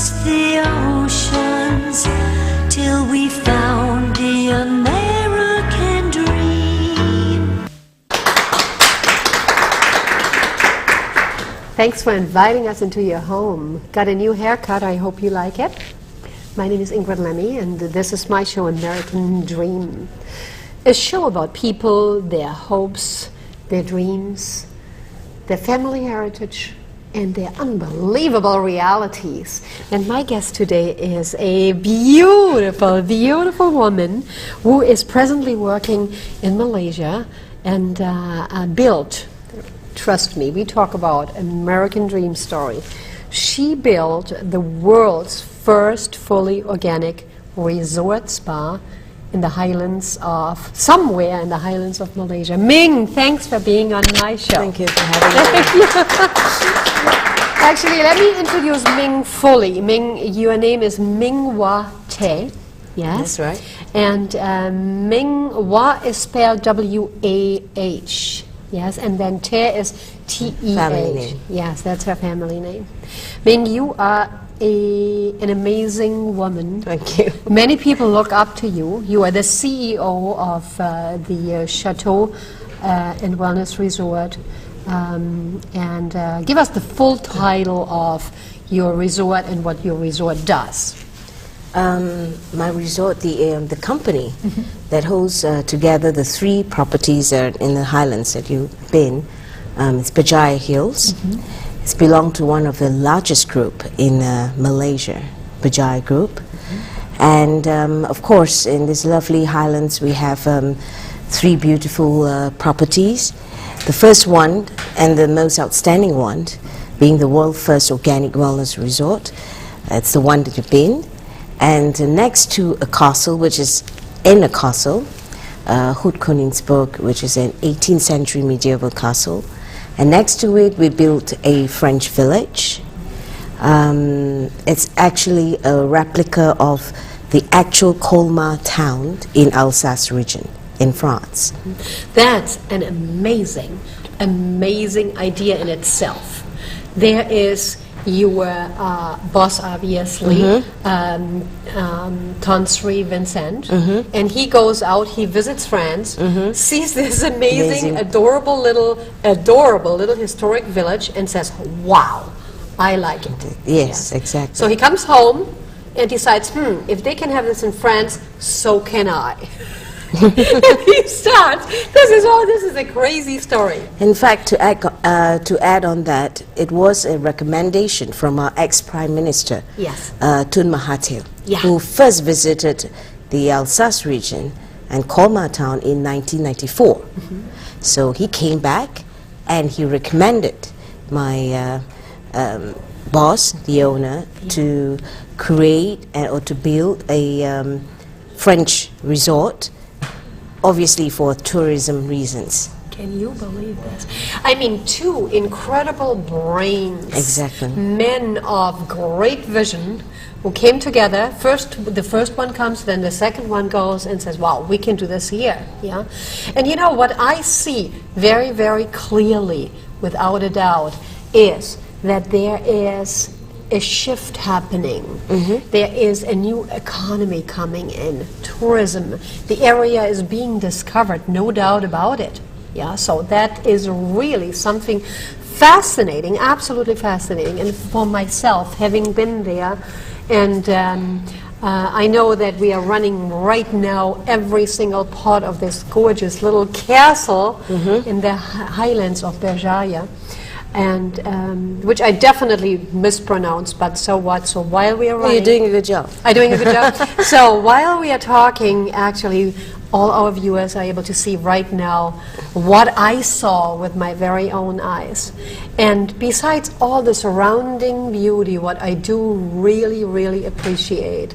across the oceans till we found the American dream. Thanks for inviting us into your home. Got a new haircut, I hope you like it. My name is Ingrid Lemmy, and this is my show, American Dream. A show about people, their hopes, their dreams, their family heritage, and their unbelievable realities. And my guest today is a beautiful, beautiful woman who is presently working in Malaysia and built, trust me, we talk about American Dream story. She built the world's first fully organic resort spa in the highlands of, somewhere in the highlands of Malaysia. Ming, thanks for being on my show. Thank you for having me. Actually, let me introduce Ming fully. Ming, your name is Ming Wah Te. Yes? That's right. And Ming Wah is spelled W-A-H. Yes, and then Te is T-E-H. Family name. Yes, that's her family name. Ming, you are an amazing woman. Thank you. Many people look up to you. You are the CEO of the Chateau and Wellness Resort. And give us the full title of your resort and what your resort does. My resort, the company that holds together the three properties in the highlands that you've been, it's Berjaya Hills. It's belonged to one of the largest group in Malaysia, Berjaya Group. And of course, in these lovely highlands, we have three beautiful properties. The first one, and the most outstanding one, being the world's first organic wellness resort. It's the one that you've been. And next to a castle, which is in a castle, Hoed Koningsburg, which is an 18th century medieval castle. And next to it, we built a French village. It's actually a replica of the actual Colmar town in Alsace region in France. That's an amazing, amazing idea in itself. There is your boss, obviously, Tonsri Vincent, and he goes out, he visits France, sees this amazing, adorable little historic village and says, wow, I like it. Yes, exactly. So he comes home and decides, if they can have this in France, so can I. And he starts. This is a crazy story. In fact, to add on that, it was a recommendation from our ex-Prime Minister, Tun Mahathir, who first visited the Alsace region and Colmar town in 1994. So he came back and he recommended my boss, the owner, to create or to build a French resort, obviously for tourism reasons. Can you believe this? I mean, two incredible brains. Exactly. Men of great vision who came together. The first one comes, then the second one goes and says, wow, we can do this here. Yeah. And you know what I see very, very clearly, without a doubt, is that there is a shift happening. There is a new economy coming in, tourism. The area is being discovered, no doubt about it. Yeah, so that is really something fascinating, absolutely fascinating. And for myself, having been there, and I know that we are running right now every single part of this gorgeous little castle in the highlands of Berjaya. And which I definitely mispronounced, but so what? So while we are running, you're doing a good job. I'm doing a good job. So while we are talking, actually, all our viewers are able to see right now what I saw with my very own eyes. And besides all the surrounding beauty, what I do really, really appreciate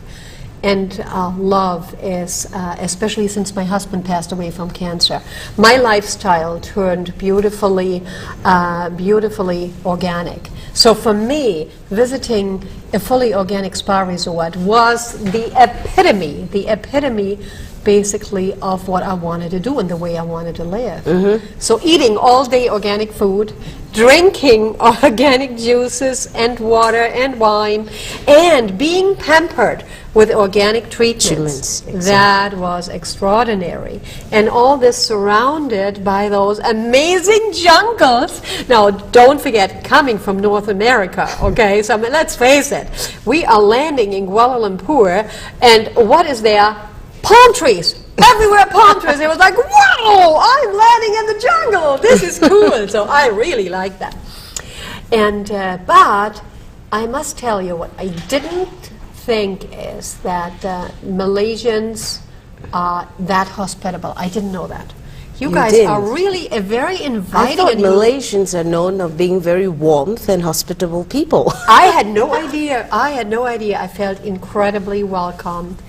and love is, especially since my husband passed away from cancer, my lifestyle turned beautifully, beautifully organic. So for me, visiting a fully organic spa resort was the epitome basically of what I wanted to do and the way I wanted to live. So eating all day organic food, drinking organic juices and water and wine, and being pampered with organic treatments. That was extraordinary. And all this surrounded by those amazing jungles. Now, don't forget, coming from North America, okay? So I mean, let's face it, we are landing in Kuala Lumpur, and what is there? Palm trees. Everywhere palm trees. It was like, wow, I'm landing in the jungle. This is cool. So I really like that. And but I must tell you what I didn't think is that Malaysians are that hospitable. I didn't know that. You guys didn't. are really a very inviting. I thought and Malaysians are known of being very warmth and hospitable people. I had no idea. I had no idea. I felt incredibly welcomed.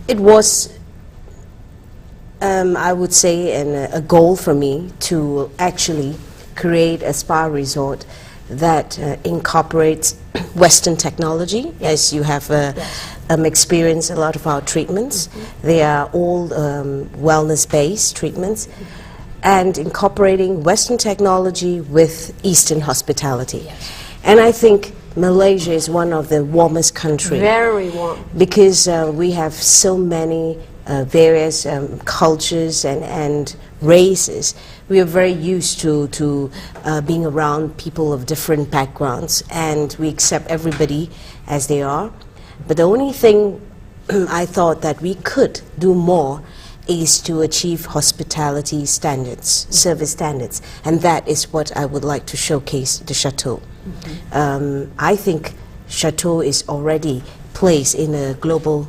It was, I would say, a goal for me to actually create a spa resort that incorporates Western technology, as you have experienced a lot of our treatments. They are all wellness-based treatments, and incorporating Western technology with Eastern hospitality. And I think Malaysia is one of the warmest countries. Very warm. Because we have so many various cultures and races. We are very used to being around people of different backgrounds, and we accept everybody as they are. But the only thing I thought that we could do more is to achieve hospitality standards, service standards, and that is what I would like to showcase the Chateau. I think Chateau is already placed in a global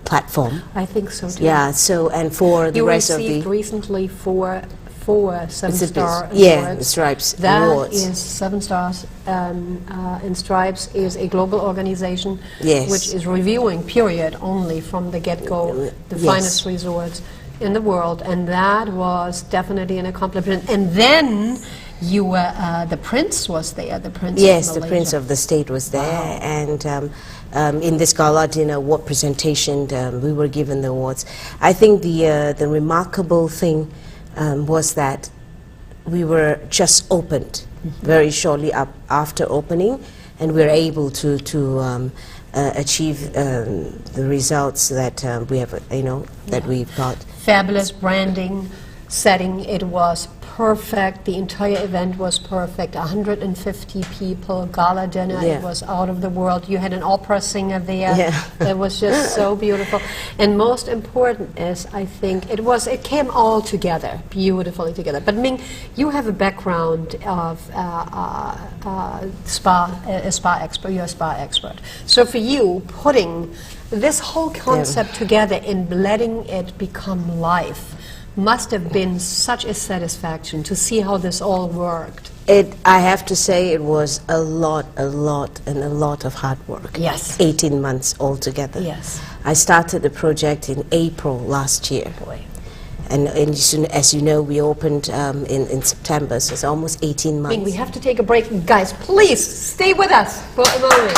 platform. I think so too. Yeah, so, and for the rest of the... You received recently four 7-star yeah, awards. Stripes That Awards. is 7 stars, and Stripes is a global organization Yes. which is reviewing, period, only from the get-go, the Yes. finest resorts in the world, and that was definitely an accomplishment. And then you were, the Prince was there, the Prince Yes, of the Malaysia. Prince of the State was there, and in this gala dinner award presentation, we were given the awards. I think the remarkable thing was that we were just opened very shortly after opening, and we were able to achieve the results that we have, that we've got. Fabulous branding, setting, it was perfect. The entire event was perfect. 150 people, gala dinner, Yeah. it was out of the world. You had an opera singer there. Yeah. It was just so beautiful. And most important is, I think, it came all together, beautifully together. But Ming, you have a background of a spa expert, you're a spa expert. So for you, putting this whole concept together and letting it become life must have been such a satisfaction to see how this all worked. I have to say it was a lot of hard work. Yes. 18 months altogether. Yes. I started the project in April last year. Boy. And as you know, we opened in September, so it's almost 18 months. Ming, we have to take a break. Guys, please stay with us for a moment.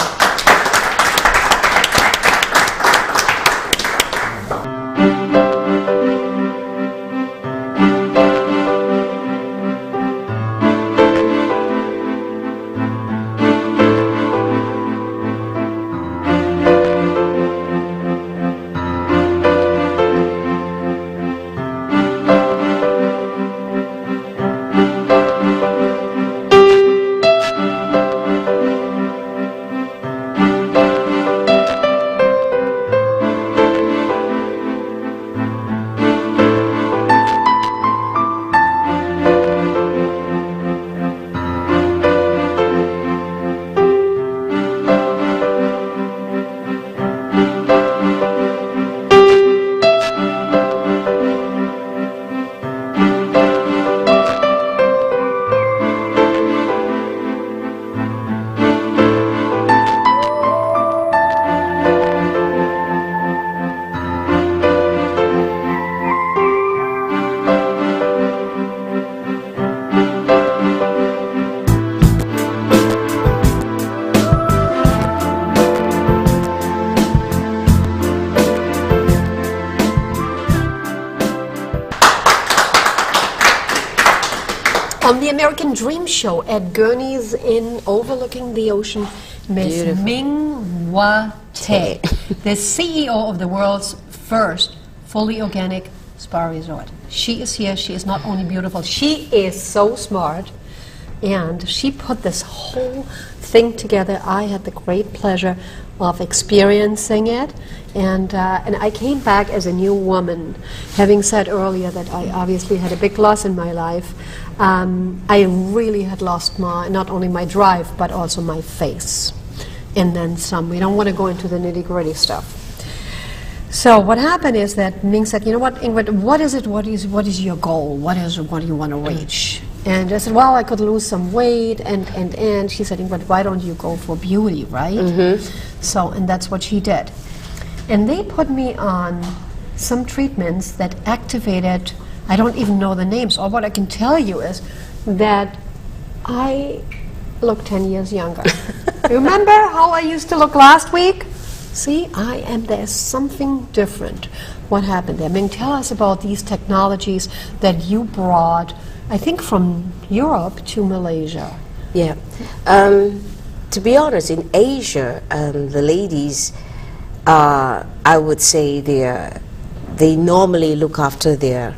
on the American Dream Show at Gurney's Inn overlooking the ocean, Miss Beautiful. Ming Hua Te, the CEO of the world's first fully organic spa resort. She is here. She is not only beautiful, she is so smart. And she put this whole thing together. I had the great pleasure of experiencing it. And I came back as a new woman. Having said earlier that I obviously had a big loss in my life, I really had lost not only my drive, but also my face. And then some. We don't want to go into the nitty-gritty stuff. So what happened is that Ming said, you know what, Ingrid, what is it? What is your goal? What do you want to reach? And I said, well, I could lose some weight, and she said, Ingrid, why don't you go for beauty, right? So, and that's what she did. And they put me on some treatments that activated, I don't even know the names. All what I can tell you is that I look 10 years younger. Remember how I used to look last week? See, there's something different. What happened there? Ming, tell us about these technologies that you brought, I think from Europe to Malaysia. Yeah. To be honest, in Asia, the ladies, I would say they normally look after their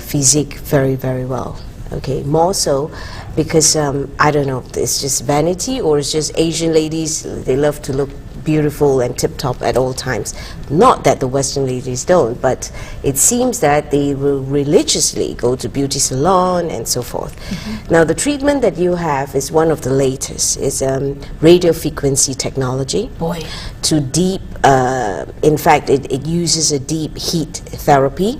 physique very, very well. Okay, more so because, I don't know, it's just vanity or it's just Asian ladies, they love to look beautiful and tip-top at all times. Not that the Western ladies don't, but it seems that they will religiously go to beauty salon and so forth. Now, the treatment that you have is one of the latest. It's radio frequency technology. Boy. To deep, in fact, it uses a deep heat therapy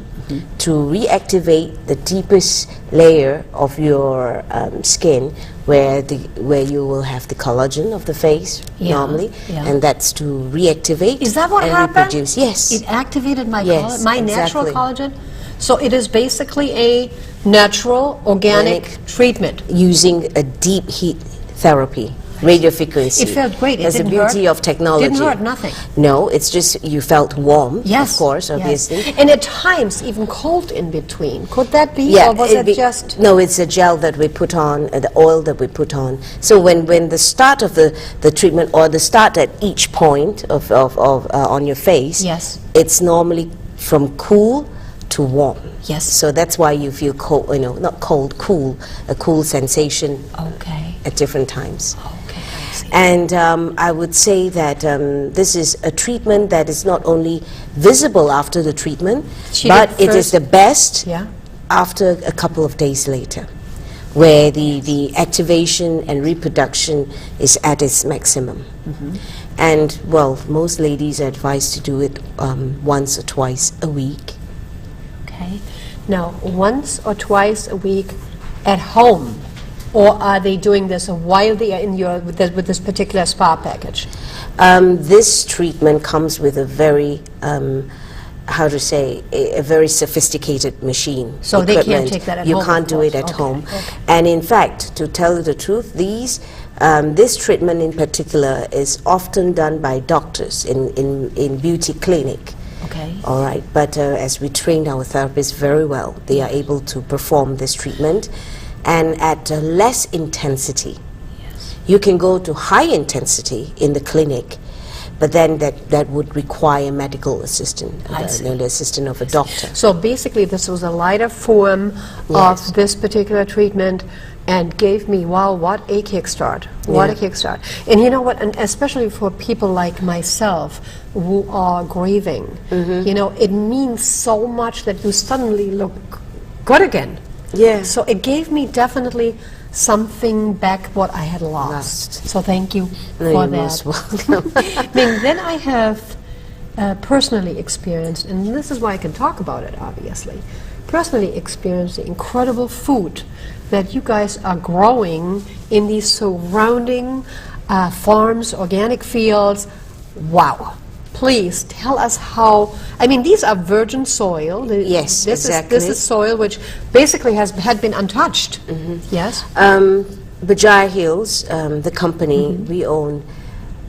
to reactivate the deepest layer of your skin where you will have the collagen of the face normally, and that's to reactivate. Is that what and happened? Reproduce. Yes. It activated my Yes, my natural exactly. collagen. So it is basically a natural, organic treatment. Using a deep heat therapy, radio frequency. It felt great. It That's the didn't beauty hurt. of technology. Didn't hurt, nothing. No, it's just you felt warm, Yes, of course, yes. obviously. And at times even cold in between. Could that be, Yeah, or was it just? No, it's a gel that we put on, the oil that we put on. So when the start of the treatment, or the start at each point of on your face, Yes. it's normally from cool to warm. Yes. So that's why you feel cold, not cold, cool, a cool sensation Okay. at different times. Okay, I see. And I would say that this is a treatment that is not only visible after the treatment, She but did it is first- the best Yeah. after a couple of days later, where the activation and reproduction is at its maximum. And, well, most ladies are advised to do it once or twice a week. Okay. Now, once or twice a week at home, or are they doing this while they are in with this particular spa package? This treatment comes with a very, how to say, a very sophisticated machine. So they can't equipment. take that at you home, You can't of do it course. at Okay, home. okay. And in fact, to tell you the truth, this treatment in particular is often done by doctors in beauty clinic. Okay. All right, but as we train our therapists very well, they are able to perform this treatment, and at less intensity. Yes. You can go to high intensity in the clinic, but then that would require medical assistance, I see. the assistance of a doctor. So basically, this was a lighter form Yes. of this particular treatment, and gave me, wow, what a kickstart. What a Yeah. kickstart. And you know what, and especially for people like myself who are grieving, it means so much that you suddenly look good again. Yeah. So it gave me definitely something back what I had lost. So thank you No, for you're that. most welcome. Then I have personally experienced, and this is why I can talk about it, obviously, personally experienced the incredible food that you guys are growing in these surrounding farms, organic fields. Wow. Please tell us how, I mean, these are virgin soil. Yes, this exactly. This is soil which basically had been untouched. Yes? Bajaj Hills, the company, we own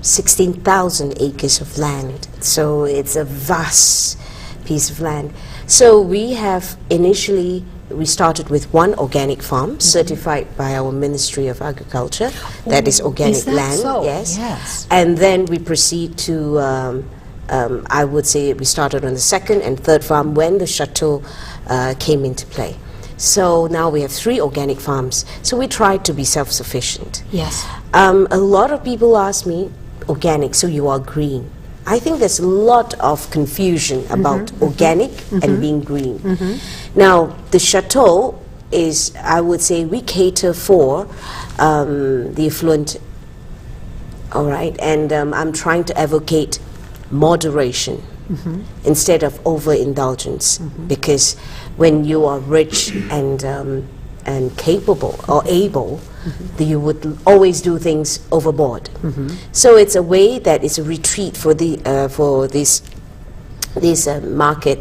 16,000 acres of land. So it's a vast piece of land. So we have initially we started with one organic farm certified by our Ministry of Agriculture. That is organic is that land. so? Yes. Yes. And then we proceed to, I would say we started on the second and third farm when the chateau came into play. So now we have 3 organic farms. So we try to be self-sufficient. Yes. A lot of people ask me, organic, so you are green. I think there's a lot of confusion about organic and being green. Now, the chateau is, I would say, we cater for the affluent, all right, and I'm trying to advocate moderation instead of overindulgence, because when you are rich and capable or able, you would always do things overboard. So it's a way that is a retreat for the for this market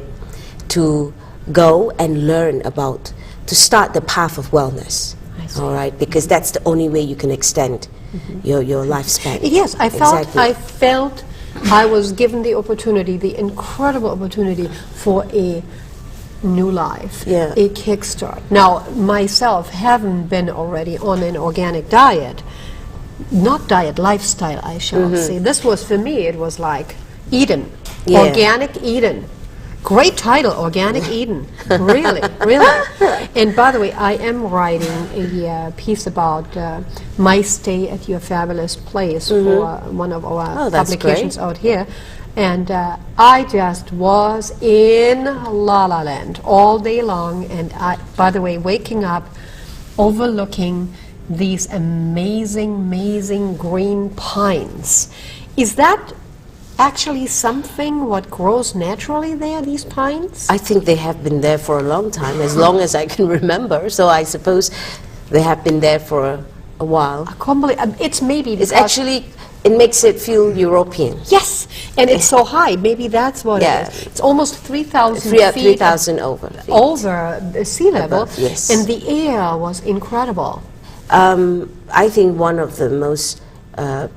to go and learn about, to start the path of wellness. All right, because that's the only way you can extend your lifespan. Yes, I felt, Exactly. I felt I was given the opportunity, the incredible opportunity for a new life, Yeah. a kickstart. Now, myself, having been already on an organic diet, not diet, lifestyle, I shall say. This was, for me, it was like Eden, Yeah. Organic Eden. Great title, Organic Eden. Really, really. And by the way, I am writing a piece about my stay at your fabulous place for one of our Oh, that's publications great. out here. And I just was in La La Land all day long. And I, by the way, waking up, overlooking these amazing, amazing green pines. Is that actually something what grows naturally there, these pines? I think they have been there for a long time, as long as I can remember. So I suppose they have been there for a while. It's maybe It's because- actually, it makes it feel European. yes, and it's so high. Maybe that's what Yeah. it is. It's almost 3,000 feet 3,000 over. feet. over the sea level, Above, yes. and the air was incredible. I think one of the most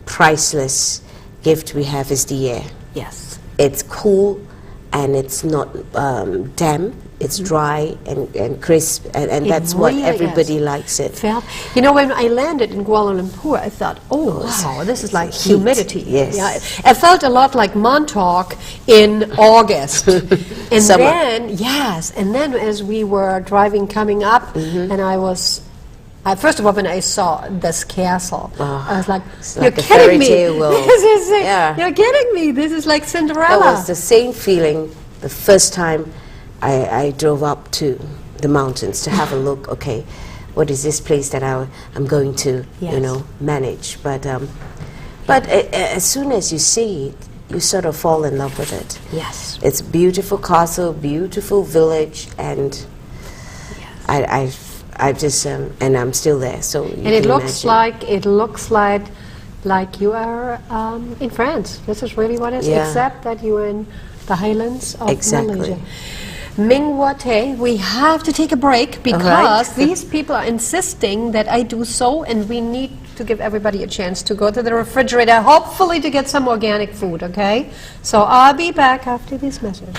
priceless gift we have is the air. Yes. It's cool and it's not damp. It's dry and crisp, and It that's what really everybody is. likes it. Felt, you know, when I landed in Kuala Lumpur, I thought, oh wow, this is like heat, humidity. yes. Yeah, I felt a lot like Montauk in August. And Summer. then, yes, and then as we were driving, coming up, and I was, first of all, when I saw this castle, I was like, it's you're like a kidding fairy me. tale world. This is, Yeah. you're kidding me. This is like That Cinderella. was the same feeling the first time I drove up to the mountains to have a look. Okay, what is this place that I'm going to, Yes. manage? But as soon as you see it, you sort of fall in love with it. Yes. It's a beautiful castle, beautiful village, and I've just and I'm still there. So you And it can looks imagine. like you are in France. This is really what it is, Yeah. except that you're in the highlands of Exactly. Malaysia. Ming Wate, we have to take a break because these people are insisting that I do so, and we need to give everybody a chance to go to the refrigerator, hopefully to get some organic food, okay? So I'll be back after this message.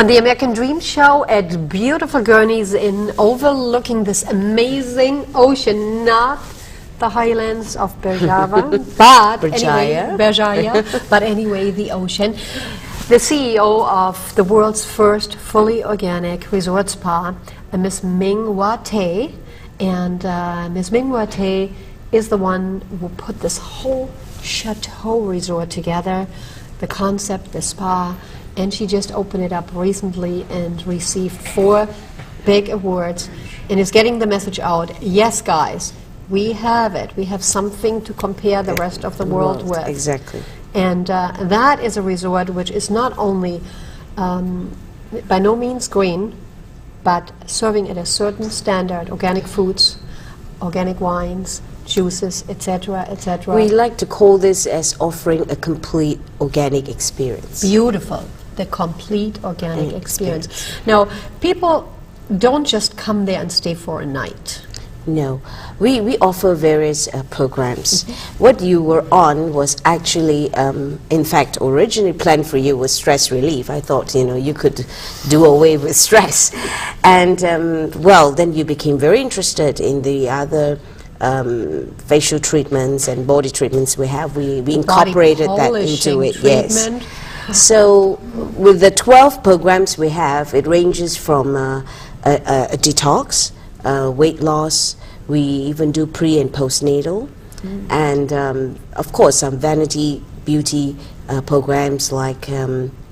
on the American Dream Show at beautiful Gurney's Inn, overlooking this amazing ocean, not the highlands of Berjava, but anyway, Berjaya, but anyway, the ocean. The CEO of the world's first fully organic resort spa, Miss Ming Hua Tae, and Miss Ming Hua Tae is the one who put this whole chateau resort together, the concept, the spa, and she just opened it up recently and received 4 big awards and is getting the message out. Yes, guys, we have it. We have something to compare the rest of the world with. Exactly. And that is a resort which is not only by no means green, but serving at a certain standard, organic foods, organic wines, juices, etc., etc. We like to call this as offering a complete organic experience. Beautiful, the complete organic experience. Now, people don't just come there and stay for a night. No, we offer various programs. What you were on was actually, in fact, originally planned for you was stress relief. I thought, you know, you could do away with stress. And, well, then you became very interested in the other facial treatments and body treatments we have. We incorporated that into it, yes. So with the 12 programs we have, it ranges from a detox, weight loss. We even do pre and postnatal, and of course some vanity beauty programs like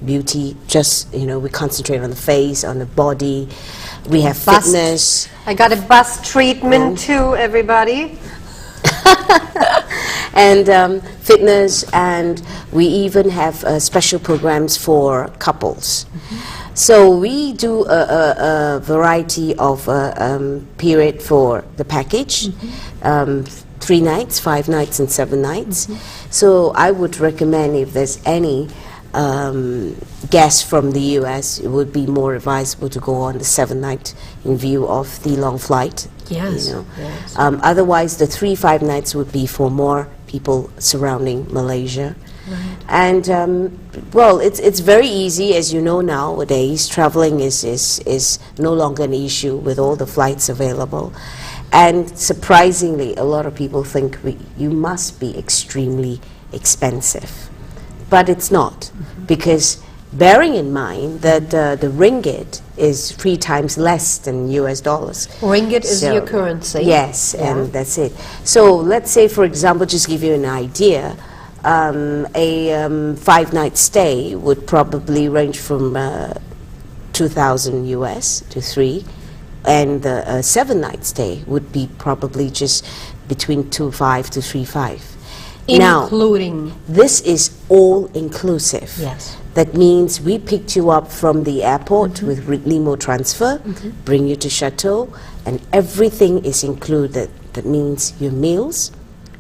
beauty. Just, you know, we concentrate on the face, on the body. We have fitness. I got a bust treatment too, everybody. And fitness, and we even have special programs for couples. So we do a variety of period for the package, 3 nights, 5 nights, and 7 nights. So I would recommend, if there's any guests from the US, it would be more advisable to go on the 7 night in view of the long flight. Yes. You know. Yes. Otherwise, the 3-5 nights would be for more people surrounding Malaysia. Right. And well, it's very easy, as you know nowadays. Traveling is no longer an issue with all the flights available. And surprisingly, a lot of people think you must be extremely expensive. But it's not, because bearing in mind that the ringgit is 3 times less than US dollars. Ringgit is your currency. Yes, and that's it. So let's say, for example, just give you an idea, a 5-night stay would probably range from 2,000 US to 3, and a 7-night stay would be probably just between 2.5 to 3.5. Including. Now, this is all inclusive. Yes. That means we picked you up from the airport with limo transfer, bring you to Chateau, and everything is included. That means your meals,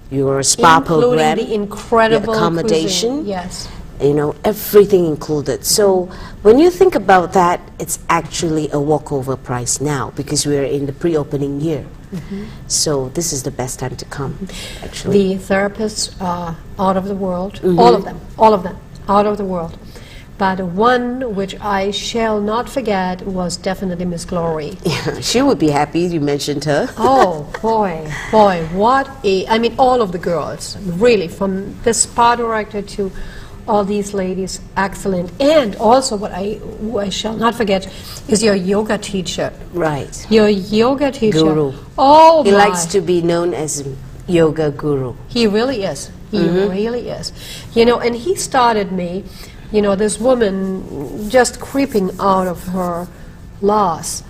your spa program, the incredible accommodation, cuisine. Yes. you know, everything included. So when you think about that, it's actually a walkover price now, because we're in the pre-opening year. So this is the best time to come, actually. The therapists are out of the world, all of them, out of the world. But one which I shall not forget was definitely Miss Glory. Yeah, she would be happy you mentioned her. Oh, boy, what a... I mean, all of the girls, really, from the spa director to all these ladies, excellent. And also what I shall not forget is your yoga teacher. Right. Your yoga teacher. Guru. Oh, He my. likes to be known as yoga guru. He really is. He really is. You know, and he started me, you know, this woman just creeping out of her loss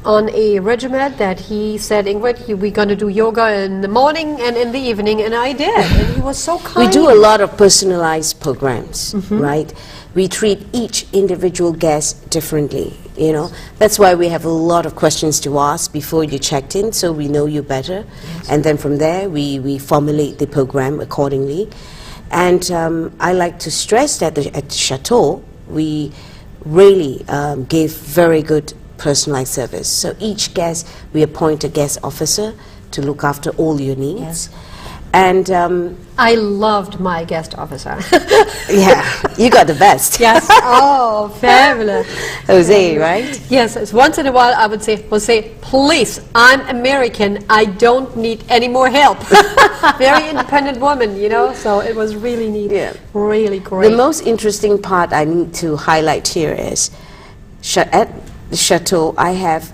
on a regimen that he said, Ingrid, we're going to do yoga in the morning and in the evening, and I did. And he was so kind. We do a lot of personalized programs, right? We treat each individual guest differently, you know. That's why we have a lot of questions to ask before you checked in, so we know you better. Yes. And then from there, we formulate the program accordingly. And I like to stress that at the Chateau, we really give very good personalized service. So each guest, we appoint a guest officer to look after all your needs. Yes. And I loved my guest officer. yeah, you got the best. Yes. Oh, fabulous. Jose, right? Yes. It's once in a while I would say, Jose, please, I'm American. I don't need any more help. Very independent woman, you know. So it was really neat. Yeah. Really great. The most interesting part I need to highlight here is at the chateau I have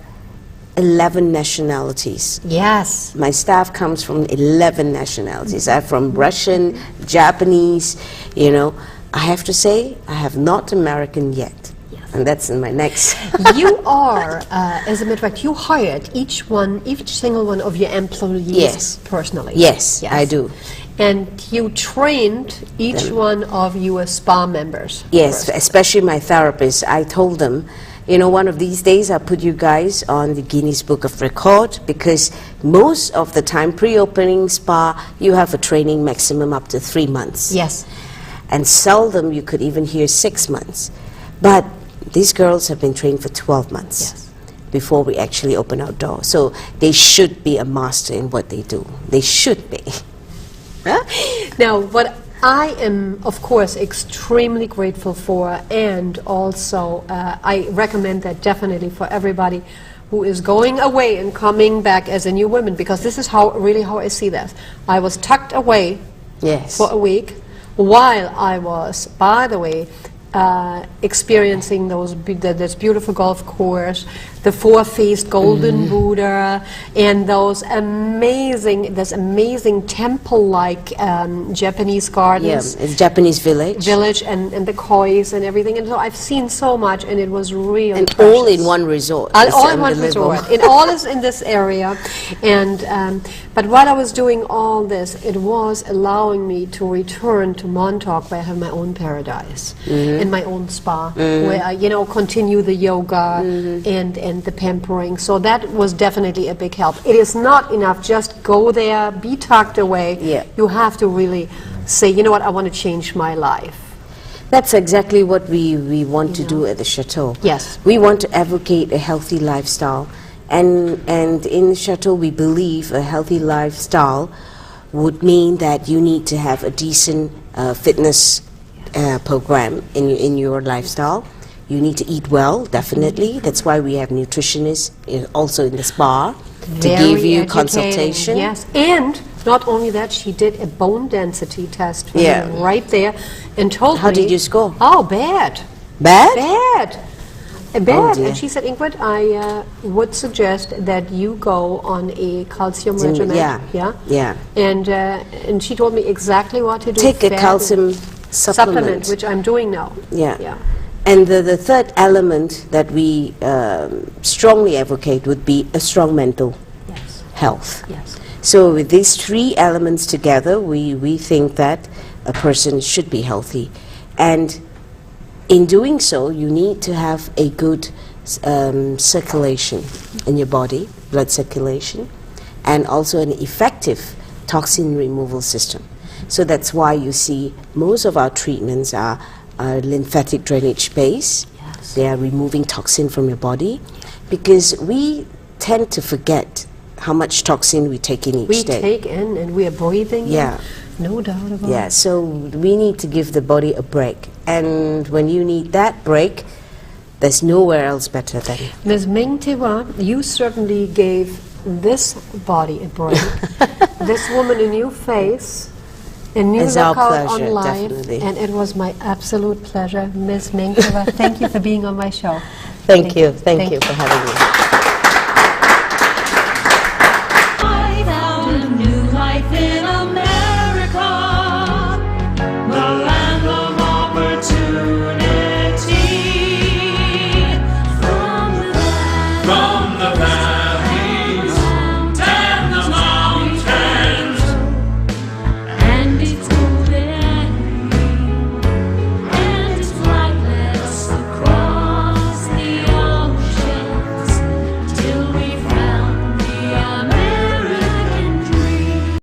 11 nationalities. Yes. My staff comes from 11 nationalities. I'm from Russian, Japanese, you know. I have to say, I have not American yet. Yes. And that's in my next. You are, as a matter of fact, you hired each single one of your employees Yes. personally. Yes, I do. And you trained each one of your spa members. Yes, first. especially my therapist. I told them, you know, one of these days I'll put you guys on the Guinness Book of Record, because most of the time, pre-opening spa, you have a training maximum up to 3 months. Yes. And seldom you could even hear 6 months. But these girls have been trained for 12 months Yes. before we actually open our door. So they should be a master in what they do. They should be. Now, what I am, of course, extremely grateful for, and also I recommend that definitely for everybody who is going away and coming back as a new woman, because this is really how I see that. I was tucked away Yes. for a week while I was, by the way, experiencing this beautiful golf course, the four-faced golden Buddha, and this amazing temple-like Japanese Yeah, gardens. it's Japanese village. And the kois and everything, and so I've seen so much, and it was really And precious. all in one resort. All It's in one unbelievable. resort. It all is in this area, and but while I was doing all this, it was allowing me to return to Montauk, where I have my own paradise and my own spa, where I, you know, continue the yoga and the pampering. So that was definitely a big help. It is not enough just go there, be tucked away. Yeah. You have to really say, you know what, I want to change my life. That's exactly what we want to do at the Chateau. Yes. We want to advocate a healthy lifestyle. And in the Chateau, we believe a healthy lifestyle would mean that you need to have a decent fitness program in your lifestyle. You need to eat well, definitely. That's why we have nutritionists also in the spa to Very give you educating, consultation. Yes, and not only that, she did a bone density test for Yeah. me right there and told How me... did you score? Oh, bad. Bad? Bad. Oh, Bad. dear. And she said, Ingrid, I would suggest that you go on a calcium regimen. Yeah. Yeah. And she told me exactly what to do. Take a Bad calcium supplement. which I'm doing now. Yeah. Yeah. And the third element that we strongly advocate would be a strong mental Yes. health. Yes. So with these three elements together, we think that a person should be healthy. And in doing so, you need to have a good circulation in your body, blood circulation, and also an effective toxin removal system. So that's why you see most of our treatments are lymphatic drainage based. Yes. They are removing toxin from your body, because we tend to forget how much toxin we take in each We day. take in and we are breathing. Yeah. No doubt about Yeah, it. so we need to give the body a break. And when you need that break, there's nowhere else better than... Ms. Ming Tiwa, you certainly gave this body a break. This woman a new face, a new It's our lookout on pleasure, life, definitely. and it was my absolute pleasure. Ms. Ming Tiwa, thank you for being on my show. Thank you for having me.